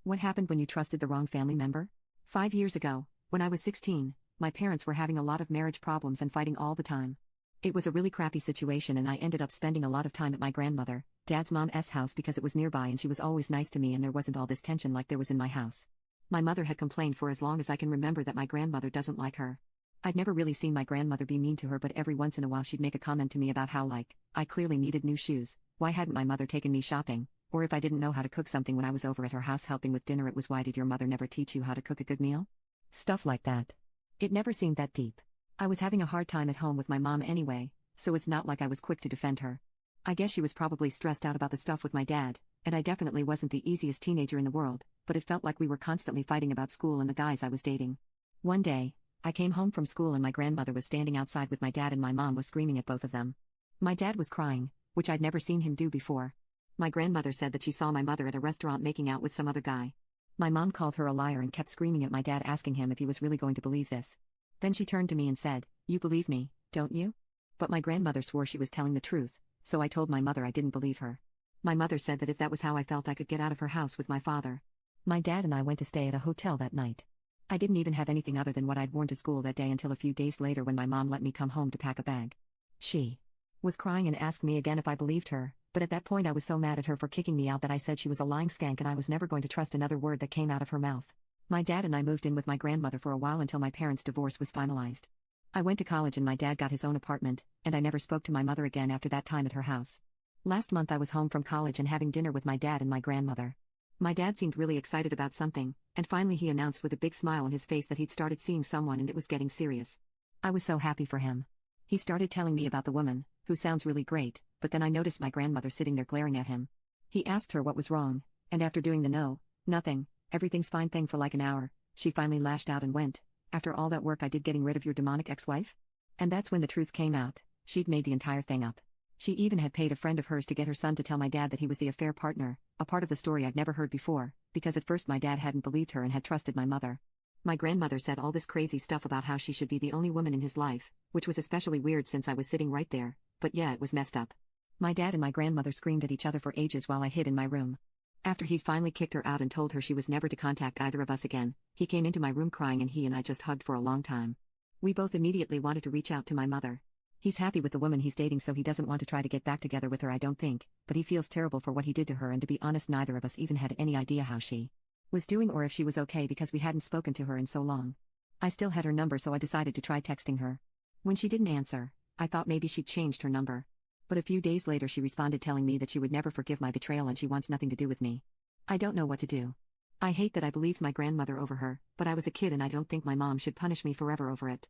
What happened when you trusted the wrong family member? 5 years ago, when I was 16, my parents were having a lot of marriage problems and fighting all the time. It was a really crappy situation and I ended up spending a lot of time at my grandmother, Dad's mom's house because it was nearby and she was always nice to me and there wasn't all this tension like there was in my house. My mother had complained for as long as I can remember that my grandmother doesn't like her. I'd never really seen my grandmother be mean to her, but every once in a while she'd make a comment to me about how I clearly needed new shoes, why hadn't my mother taken me shopping, or if I didn't know how to cook something when I was over at her house helping with dinner it was why did your mother never teach you how to cook a good meal? Stuff like that. It never seemed that deep. I was having a hard time at home with my mom anyway, so it's not like I was quick to defend her. I guess she was probably stressed out about the stuff with my dad, and I definitely wasn't the easiest teenager in the world, but it felt like we were constantly fighting about school and the guys I was dating. One day, I came home from school and my grandmother was standing outside with my dad and my mom was screaming at both of them. My dad was crying, which I'd never seen him do before. My grandmother said that she saw my mother at a restaurant making out with some other guy. My mom called her a liar and kept screaming at my dad asking him if he was really going to believe this. Then she turned to me and said, "You believe me, don't you?" But my grandmother swore she was telling the truth, so I told my mother I didn't believe her. My mother said that if that was how I felt I could get out of her house with my father. My dad and I went to stay at a hotel that night. I didn't even have anything other than what I'd worn to school that day until a few days later when my mom let me come home to pack a bag. She was crying and asked me again if I believed her, but at that point I was so mad at her for kicking me out that I said she was a lying skank and I was never going to trust another word that came out of her mouth. My dad and I moved in with my grandmother for a while until my parents' divorce was finalized. I went to college and my dad got his own apartment, and I never spoke to my mother again after that time at her house. Last month I was home from college and having dinner with my dad and my grandmother. My dad seemed really excited about something, and finally he announced with a big smile on his face that he'd started seeing someone and it was getting serious. I was so happy for him. He started telling me about the woman, who sounds really great, but then I noticed my grandmother sitting there glaring at him. He asked her what was wrong, and after doing the nothing, everything's fine thing for like an hour, she finally lashed out and went, "After all that work I did getting rid of your demonic ex-wife?" And that's when the truth came out. She'd made the entire thing up. She even had paid a friend of hers to get her son to tell my dad that he was the affair partner, a part of the story I'd never heard before, because at first my dad hadn't believed her and had trusted my mother. My grandmother said all this crazy stuff about how she should be the only woman in his life, which was especially weird since I was sitting right there, but yeah, it was messed up. My dad and my grandmother screamed at each other for ages while I hid in my room. After he'd finally kicked her out and told her she was never to contact either of us again, he came into my room crying and he and I just hugged for a long time. We both immediately wanted to reach out to my mother. He's happy with the woman he's dating so he doesn't want to try to get back together with her I don't think, but he feels terrible for what he did to her and to be honest neither of us even had any idea how she was doing or if she was okay because we hadn't spoken to her in so long. I still had her number so I decided to try texting her. When she didn't answer, I thought maybe she'd changed her number. But a few days later she responded telling me that she would never forgive my betrayal and she wants nothing to do with me. I don't know what to do. I hate that I believed my grandmother over her, but I was a kid and I don't think my mom should punish me forever over it.